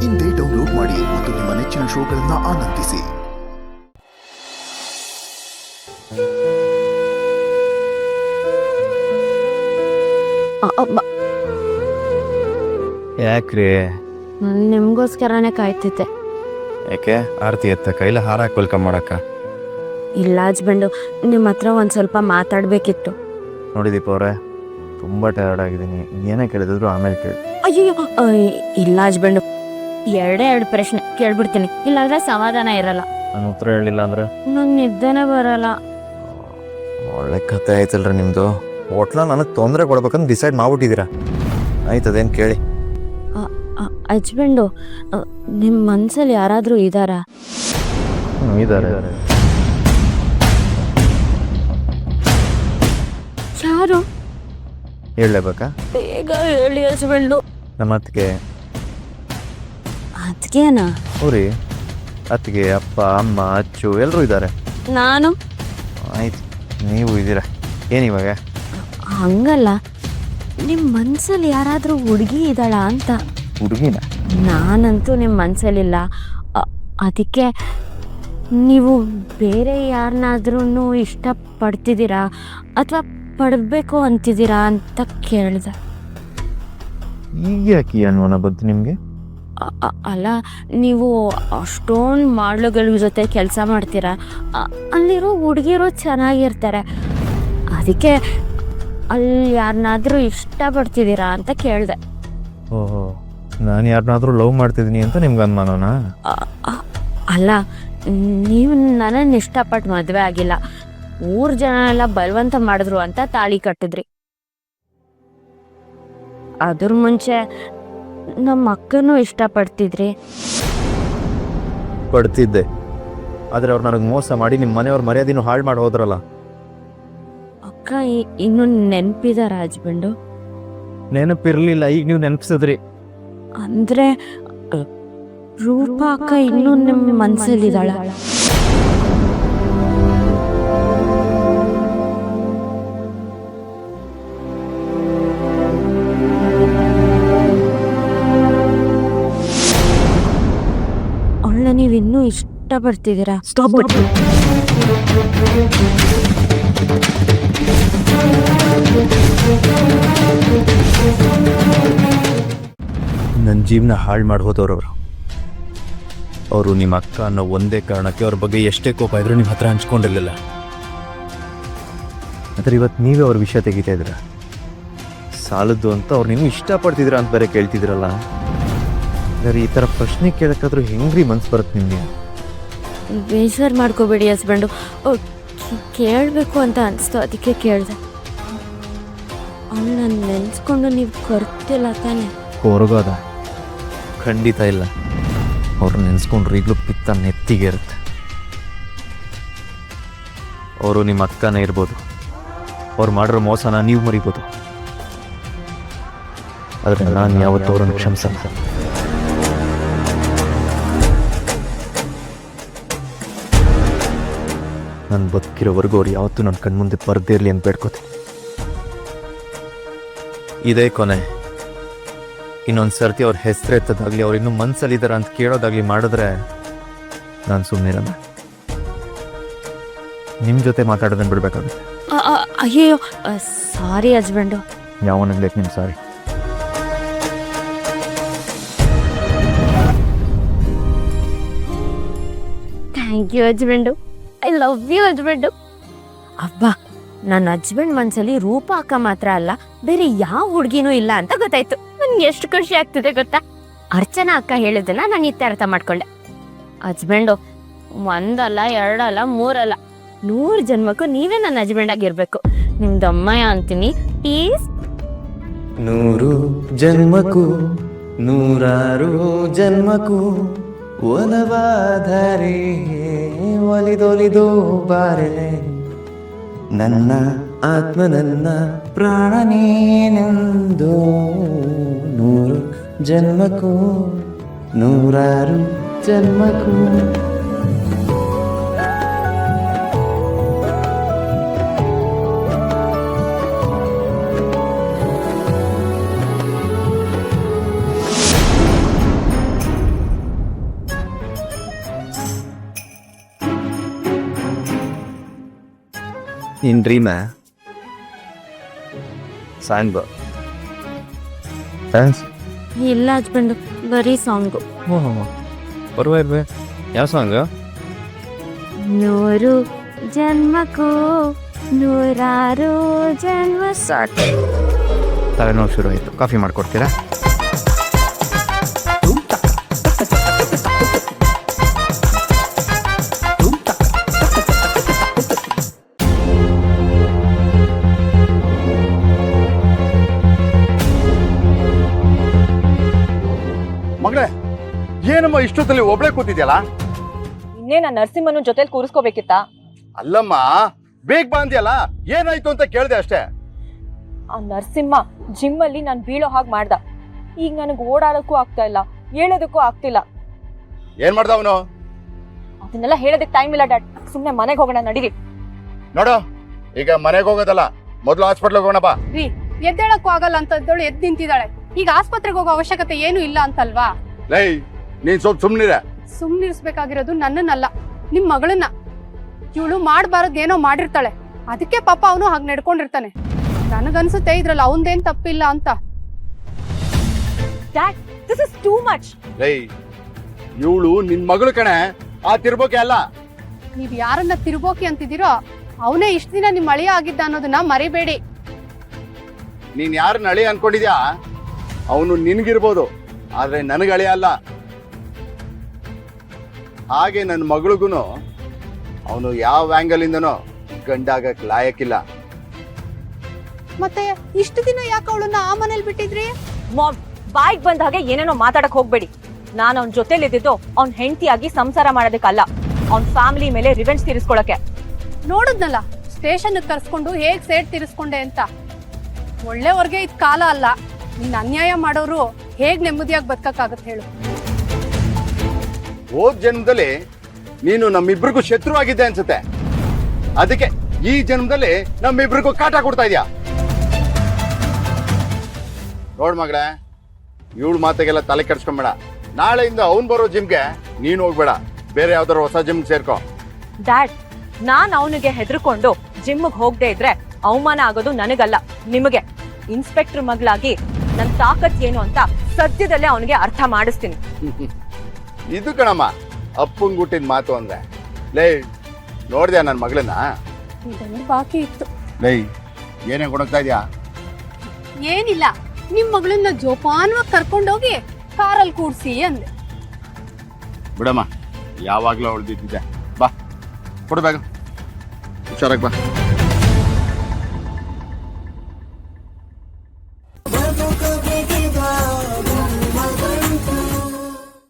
ಇಂದೇ ಡೌನ್ಲೋಡ್ ಮಾಡಿ ಮತ್ತು ನಿಮ್ಮ ನೆಚ್ಚಿನ ಶೋಗಳನ್ನು ಆನಂದಿಸಿ. ಯಾಕ್ರಿ? ನಿಮ್ಗೋಸ್ಕರನೇ ಕಾಯ್ತಿದ್ದೆ. ಯಾಕೆ? ಆರತಿ ಎತ್ತ ಕೈಲ ಹಾರ ಹಾಕೊಲ್ಕಮ್ ಮಾಡಕ್ಕ? ಇಲ್ಲ ಹಸ್ಬೆಂಡು, ನಿಮ್ಮ ಹತ್ರ ಒಂದು ಸ್ವಲ್ಪ ಮಾತಾಡಬೇಕಿತ್ತು. ನೋಡಿ ದೀಪ ಅವರೇ, ತುಂಬ ಟಯರ್ಡ್ ಆಗಿದ್ದೀನಿ. ಏನೇ ಕೇಳಿದ್ರು ಆಮೇಲೆ ಕೇಳಿ. ಅಯ್ಯೋ ಇಲ್ಲ ಹಸ್ಬೆಂಡು, ಎರಡು ಪ್ರಶ್ನೆ ಕೇಳ್ಬಿಡ್ತೀನಿ, ಇಲ್ಲಾಂದ್ರೆ ಸಮಾಧಾನ ಇರಲ್ಲ. ನಾನು ಉತ್ತರ ಹೇಳಿಲ್ಲ ಅಂದ್ರೆ ನಂಗೆ ನಿದ್ದೆನೇ ಬರಲ್ಲ. ಒಳ್ಳೆ ಕತೆ ಆಯ್ತಲ್ರಿ ನಿಮ್ಮದು. ಹೋಟ್ಲ ನನಗೆ ತೊಂದರೆ ಕೊಡ್ಬೇಕಂತ ಡಿಸೈಡ್ ಮಾಡ್ಬಿಟ್ಟಿದ್ದೀರಾ. ಆಯ್ತದೇನು ಕೇಳಿ. ಹಸ್ಬೆಂಡು, ನಿಮ್ಮ ಮನಸ್ಸಲ್ಲಿ ಯಾರಾದರೂ ಇದ್ದಾರಾ? ಇದ್ದಾರೆ. ಯಾರು? ಹೇಳಲೇಬೇಕಾ? ಬೇಗ ಹೇಳಿ ಹಸ್ಬೆಂಡು. ನಮ್ಮ ಅತ್ತಿಗೆ. ಅದಕ್ಕೇನಾ? ಅವ್ರಿ ಅತ್ತಿಗೆ, ಅಪ್ಪ, ಅಮ್ಮ, ಅಚ್ಚು ಎಲ್ಲರೂ ಇದ್ದಾರೆ. ನಾನು? ಆಯ್ತು, ನೀವು ಇದ್ದೀರಾ. ಏನಿವಾಗ? ಹಂಗಲ್ಲ, ನಿಮ್ಮ ಮನಸ್ಸಲ್ಲಿ ಯಾರಾದರೂ ಹುಡುಗಿ ಇದ್ದಾಳಾ ಅಂತ. ಹುಡುಗಿನ? ನಾನಂತೂ ನಿಮ್ಮ ಮನಸ್ಸಲ್ಲಿಲ್ಲ. ಅದಕ್ಕೆ ನೀವು ಬೇರೆ ಯಾರನ್ನಾದ್ರೂ ಇಷ್ಟಪಡ್ತಿದ್ದೀರಾ ಅಥವಾ ಪಡಬೇಕು ಅಂತಿದ್ದೀರಾ ಅಂತ ಕೇಳಿದೆ. ಈಗ ಯಾಕೆ ಅನ್ವನ ಬಂತು ನಿಮಗೆ? ಅಲ್ಲ, ನೀವು ಅಷ್ಟೊಂದು ಮಾಡ್ಲುಗಳ ಜೊತೆ ಕೆಲಸ ಮಾಡ್ತೀರಾ, ಅಲ್ಲಿರೋ ಹುಡುಗಿರು ಚೆನ್ನಾಗಿರ್ತಾರೆ. ಅದಕ್ಕೆ ಅಲ್ಲಿ ಯಾರನ್ನಾದ್ರೂ ಇಷ್ಟಪಡ್ತಿದ್ದೀರಾ ಅಂತ ಕೇಳಿದೆ. ಓಹೋ, ನಾನು ಯಾರನ್ನಾದ್ರೂ ಲವ್ ಮಾಡ್ತಿದ್ದೀನಿ ಅಂತ ನಿಮ್ಗೆ ಅನುಮಾನನಾ? ಅಲ್ಲ, ನೀವು ನನ್ನನ್ನು ಇಷ್ಟಪಟ್ಟು ಮದುವೆ ಆಗಿಲ್ಲ, ಊರ್ ಜನ ಎಲ್ಲ ಬಲವಂತ ಮಾಡಿದ್ರು ಅಂತ ತಾಳಿ ಕಟ್ಟಿದ್ರಿ. ಅದ್ರ ಮುಂಚೆ ನಮ್ಮ ಅಕ್ಕನೂ ಇಷ್ಟಪಡ್ತಿದ್ರಿ. ಪಡ್ತಿದ್ದೆ, ಆದರೆ ಅವ್ರು ನನಗೆ ಮೋಸ ಮಾಡಿ ನಿಮ್ಮ ಮನೆಯವ್ರ ಮರ್ಯಾದೆನೂ ಹಾಳು ಮಾಡಿ ಹೋದ್ರಲ್ಲ. ಅಕ್ಕ ಇನ್ನೂ ನೆನಪಿದಾರ ಹಸ್ಬೆಂಡು? ನೆನಪಿರ್ಲಿಲ್ಲ, ಈಗ ನೀವು ನೆನಪಿಸಿದ್ರಿ. ಅಂದ್ರೆ ರೂಪಾ ಅಕ್ಕ ಇನ್ನೂ ನಿಮ್ಮ ಮನಸ್ಸಲ್ಲಿದ್ದಾಳ? ಅವಳನ್ನ ನೀವಿನ್ನೂ ಇಷ್ಟಪಡ್ತಿದ್ದೀರಾ? ನನ್ನ ಜೀವನ ಹಾಳು ಮಾಡಿ ಹೋದವ್ರವರು. ಅವರು ನಿಮ್ಮ ಅಕ್ಕ ಅನ್ನೋ ಒಂದೇ ಕಾರಣಕ್ಕೆ ಅವ್ರ ಬಗ್ಗೆ ಎಷ್ಟೇ ಕೋಪ ಇದ್ರೂ ನಿಮ್ಮ ಹತ್ರ ಹಂಚ್ಕೊಂಡಿರಲಿಲ್ಲ. ಆದರೆ ಇವತ್ತು ನೀವೇ ಅವ್ರ ವಿಷಯ ತೆಗಿತಾ ಇದ್ದೀರ. ಸಾಲದ್ದು ಅಂತ ಅವ್ರು ನೀವು ಇಷ್ಟಪಡ್ತಿದ್ದೀರಾ ಅಂತ ಬೇರೆ ಕೇಳ್ತಿದ್ದೀರಲ್ಲ. ಆದರೆ ಈ ಥರ ಪ್ರಶ್ನೆ ಕೇಳೋಕ್ಕಾದ್ರೂ ಹೆಂಗ್ರಿ ಮನ್ಸು ಬರುತ್ತೆ ನಿಮಗೆ? ಬೇಜಾರು ಮಾಡ್ಕೋಬೇಡಿ ಹಸ್ಬೆಂಡು, ಕೇಳಬೇಕು ಅಂತ ಅನಿಸ್ತು, ಅದಕ್ಕೆ ಕೇಳಿದೆ. ಅವಳನ್ನ ನೆನೆಸ್ಕೊಂಡು ನೀವು ಕೊರ್ತಿಲ್ಲ ತಾನೆ? ಹೊರಗೋದ ಖಂಡಿತ ಇಲ್ಲ. ಅವ್ರು ನೆನೆಸ್ಕೊಂಡ್ರು ಈಗಲೂ ಪಿತ್ತ ನೆತ್ತಿಗೆ ಇರುತ್ತೆ. ಅವರು ನಿಮ್ಮ ಅಕ್ಕನೇ ಇರ್ಬೋದು, ಅವ್ರು ಮಾಡಿರೋ ಮೋಸನ ನೀವು ಮರಿಬೋದು, ಆದರೆ ನಾನು ಯಾವತ್ತೂ ಅವ್ರನ್ನು ಕ್ಷಮಿಸಲ್ಲ. ನಾನು ಬದುಕಿರೋವರೆಗೂ ಅವ್ರು ಯಾವತ್ತೂ ನನ್ನ ಕಣ್ಮುಂದೆ ಬರದೇ ಇರಲಿ ಅಂತ ಬೇಡ್ಕೋತೀನಿ. ಇದೇ ಕೊನೆ. ಇನ್ನೊಂದು ಸರ್ತಿ ಅವ್ರ ಹೆಸರು ಎತ್ತದಾಗಲಿ, ಅವ್ರು ಇನ್ನೂ ಮನಸ್ಸಲ್ಲಿದ್ದಾರೆ ಅಂತ ಕೇಳೋದಾಗಲಿ ಮಾಡಿದ್ರೆ ನಾನು ಸುಮ್ಮನೆ ಇರಲ್ಲ. ನಿಮ್ಮ ಜೊತೆ ಮಾತಾಡೋದನ್ನು ಬಿಡಬೇಕಾಗುತ್ತೆ. ಅಯ್ಯೋ ಸಾರಿ ಹಸ್ಬೆಂಡು. ಯಾವನಾಗ್ಬೇಕು ನಿಮ್ಮ sorry? Thank you husband, I love you husband. ಅಬ್ಬಾ, ನನ್ನ ಹಸ್ಬೆಂಡ್ ಮನಸ್ಸಲ್ಲಿ ರೂಪಾ ಅಕ್ಕ ಮಾತ್ರ ಅಲ್ಲ, ಬೇರೆ ಯಾವ ಹುಡುಗಿನೂ ಇಲ್ಲ ಅಂತ ಗೊತ್ತಾಯ್ತು. ನನ್ಗೆ ಎಷ್ಟು ಖುಷಿ ಆಗ್ತಿದೆ ಗೊತ್ತಾ? ಅರ್ಚನಾ ಅಕ್ಕ ಹೇಳಿದ್ದನ್ನ ನಾನು ಇತ್ಯರ್ಥ ಮಾಡ್ಕೊಂಡೆ. ಹಸ್ಬೆಂಡು, ಒಂದಲ್ಲ, ಎರಡಲ್ಲ, ಮೂರಲ್ಲ, 100 ಜನ್ಮಕ್ಕೂ ನೀವೇ ನನ್ನ ಹಸ್ಬೆಂಡ್ ಆಗಿರ್ಬೇಕು. ನಿಮ್ದು ಅಮ್ಮಯ್ಯ ಅಂತೀನಿ, ಪ್ಲೀಸ್. 100 ಜನ್ಮಕ್ಕೂ 100 ಜನ್ಮಕ್ಕೂ ಒಲವಾದರೆ ಒಲಿದೊಲಿದು ಬಾರೆ, ನನ್ನ ಆತ್ಮ ನನ್ನ ಪ್ರಾಣ ನೀನೆಂದು 100 ಜನ್ಮಕ್ಕೂ 100 ಜನ್ಮಕ್ಕೂ. ನಿನ್ನ ಡ್ರೀಮಾ ಸಾಂಗ್ ಡ್ಯಾನ್ಸ್ ಇಲ್ಲ ಹಸ್ಬೆಂಡು, ಬರೀ ಸಾಂಗು. ಪರವಾಗಿಲ್ವೇ? ಯಾವ ಸಾಂಗ್? ನೂರು ಜನ್ಮಕ್ಕೂ ನೂರಾರು ಜನ್ಮ ಸಾಕು. ತಲೆನೋವು ಶುರು ಆಯಿತು. ಕಾಫಿ ಮಾಡಿಕೊಡ್ತೀರಾ? ಮಗಳೇ, ಏನಮ್ಮ ಇಷ್ಟೊತ್ತಲ್ಲಿ ಒಬ್ಳೆ ಕೂತಿದ್ಯಲ್ಲ? ಇನ್ನೇ ನಾನು ನರಸಿಂಹನ ಜೊತೆಲಿ ಕೂರಿಸ್ಕೋಬೇಕಿತ್ತ? ಅಲ್ಲಮ್ಮ, ಬೇಗ ಬಂದ್ಯಲ್ಲ, ಏನಾಯ್ತು ಅಂತ ಕೇಳ್ದೆ ಅಷ್ಟೇ. ಆ ನರಸಿಂಹ ಜಿಮ್ ಅಲ್ಲಿ ನಾನು ಬೀಳೋ ಹಾಗೆ ಮಾಡ್ದ. ಈಗ ನನಗೆ ಓಡಾಡಕ್ಕೂ ಆಗ್ತಾ ಇಲ್ಲ, ಹೇಳೋದಕ್ಕೂ ಆಗ್ತಿಲ್ಲ. ಏನ್ ಮಾಡ್ದ ಅವನು? ಅದನ್ನೆಲ್ಲ ಹೇಳೋದಕ್ಕೆ ಟೈಮ್ ಇಲ್ಲ ಡ್ಯಾಡ್. ಸುಮ್ಮನೆ ಮನೆಗೆ ಹೋಗೋಣ, ನಡೀರಿ. ನೋಡು, ಈಗ ಮನೆಗೆ ಹೋಗೋದಲ್ಲ, ಮೊದಲು ಹಾಸ್ಪಿಟ್ಲಿಗೆ ಹೋಗೋಣ ಬಾ. ರೀ, ಎದ್ದೇಳಕ್ಕೂ ಆಗಲ್ಲ ಅಂತ ಇದ್ದವಳು ಎದ್ದು ನಿಂತಿದ್ದಾಳೆ. ಈಗ ಆಸ್ಪತ್ರೆಗೆ ಹೋಗೋ ಅವಶ್ಯಕತೆ ಏನು ಇಲ್ಲ ಅಂತಲ್ವಾ? ಲೈ, ನೀನ್ ಸ್ವಲ್ಪ ಸುಮ್ನಿರ. ಸುಮ್ನಿರಿಸ್ಬೇಕಾಗಿರೋದು ನನ್ನನ್ನಲ್ಲ, ನಿಮ್ ಮಗಳನ್ನ. ಇವಳು ಮಾಡಬಾರದು ಏನೋ ಮಾಡಿರ್ತಾಳೆ, ಅದಕ್ಕೆ ಪಾಪ ಅವನು ಹಾಗೆ ನಡ್ಕೊಂಡಿರ್ತಾನೆ. ನನಗನ್ಸುತ್ತೆ ಇದ್ರಲ್ಲಿ ಅವನ್ದೇನ್ ತಪ್ಪಿಲ್ಲ ಅಂತ. Dad, this is too much. ಲೈ, ಇವಳು ನಿನ್ ಮಗಳು ಕಣೆ, ಆ ತಿರ್ಬೋಕೆ ಅಲ್ಲ. ನೀವ್ ಯಾರನ್ನ ತಿರುಬೋಕಿ ಅಂತಿದ್ದೀರೋ ಅವನೇ ಇಷ್ಟ ದಿನ ನಿಮ್ ಅಳಿಯ ಆಗಿದ್ದ ಅನ್ನೋದನ್ನ ಮರಿಬೇಡಿ. ನೀನ್ ಯಾರನ್ನ ಅಳಿ ಅನ್ಕೊಂಡಿದ್ಯಾ, ಅವನು ನಿನ್ಗಿರ್ಬೋದು, ಆದ್ರೆ ನನಗೆ ಅಳಿಯ ಅಲ್ಲ. ಹಾಗೆ ನನ್ನ ಮಗಳಿಗೂನು ಅವನು ಯಾವ ಆಂಗಲ್ ಇಂದನೋ ಗಂಡಾಗಕ್ ಲಾಯಕ್ಕಿಲ್ಲ. ಮತ್ತೆ ಇಷ್ಟು ದಿನ ಯಾಕೆ ಅವಳನ್ನ ಆ ಮನೇಲಿ ಬಿಟ್ಟಿದ್ರಿ? ಮಾಮ್, ಬಾಯ್ಗೆ ಬಂದ ಹಾಗೆ ಏನೇನೋ ಮಾತಾಡಕ್ ಹೋಗ್ಬೇಡಿ. ನಾನು ಅವನ ಜೊತೆಲಿ ಇದ್ದಿದ್ದು ಅವ್ನ ಹೆಂಡತಿಯಾಗಿ ಸಂಸಾರ ಮಾಡೋದಕ್ಕಲ್ಲ, ಅವ್ನ ಫ್ಯಾಮಿಲಿ ಮೇಲೆ ರಿವೆಂಜ್ ತೀರಿಸ್ಕೊಳಕ್ಕೆ. ನೋಡಿದ್ನಲ್ಲ, ಸ್ಟೇಷನ್ ಕರ್ಸ್ಕೊಂಡು ಹೇಗ್ ಸೇಡ್ ತೀರಿಸ್ಕೊಂಡೆ ಅಂತ. ಒಳ್ಳೆಯವ್ರಿಗೆ ಇದ್ ಕಾಲ ಅಲ್ಲ. ನಿನ್ನ ಅನ್ಯಾಯ ಮಾಡೋರು ಹೇಗ್ ನೆಮ್ಮದಿಯಾಗಿ ಬದುಕಕ್ಕಾಗತ್ತೆ ಹೇಳು? ಹೋದ್ ಜನ್ಮದಲ್ಲಿ ನೀನು ನಮ್ಮಿಬ್ರಿಗೂ ಶತ್ರು ಆಗಿದ್ದೆ ಅನ್ಸುತ್ತೆ, ಅದಕ್ಕೆ ಈ ಜನ್ಮದಲ್ಲಿ ನಮ್ಮಿಬ್ರಿಗೂ ಕಾಟ ಕೊಡ್ತಾ ಇದ್ಯಾ. ನೋಡ್ ಮಗಳೇ, ಇವಳು ಮಾತಿಗೆಲ್ಲ ತಲೆ ಕೆಡ್ಸ್ಕೊಂಬೇಡ. ನಾಳೆಯಿಂದ ಅವ್ನ್ ಬರೋ ಜಿಮ್ಗೆ ನೀನು ಹೋಗ್ಬೇಡ, ಬೇರೆ ಯಾವ್ದಾರು ಹೊಸ ಜಿಮ್ ಸೇರ್ಕೋ. ಡ್ಯಾಡ್, ನಾನ್ ಅವನಿಗೆ ಹೆದರ್ಕೊಂಡು ಜಿಮ್ಗೆ ಹೋಗದೆ ಇದ್ರೆ ಅವಮಾನ ಆಗೋದು ನನಗಲ್ಲ, ನಿಮಗೆ. ಇನ್ಸ್ಪೆಕ್ಟರ್ ಮಗಳಾಗಿ ನನ್ನ ತಾಕತ್ ಏನು ಅಂತ ಸದ್ಯದಲ್ಲೇ ಅವನಿಗೆ ಅರ್ಥ ಮಾಡಿಸ್ತೀನಿ. ಇದು ಕಣಮ್ಮ ಅಪ್ಪಂಗುಟ್ಟಿನ ಮಾತು ಅಂದ್ರೆ. ಲೇ, ನೋಡ್ದ್ಯಾ ನನ್ನ ಮಗಳನ್ನ? ಇದೊಂದು ಬಾಕಿ ಇತ್ತು. ಲೈ, ಏನೇ ಕೊಡಕ್ತಾ ಇದ್ಯಾ? ಏನಿಲ್ಲ, ನಿಮ್ ಮಗಳನ್ನ ಜೋಪಾನವಾಗಿ ಕರ್ಕೊಂಡೋಗಿ ಕಾರಲ್ಲಿ ಕೂಡ್ಸಿ ಅಂದೆ. ಬಿಡಮ್ಮ, ಯಾವಾಗ್ಲೂ ಅವಳ್ದಿದ್ದೆ. ಬಾ, ಕೊಡು ಬ್ಯಾಗ, ಹುಷಾರಾಗಿ ಬಾ.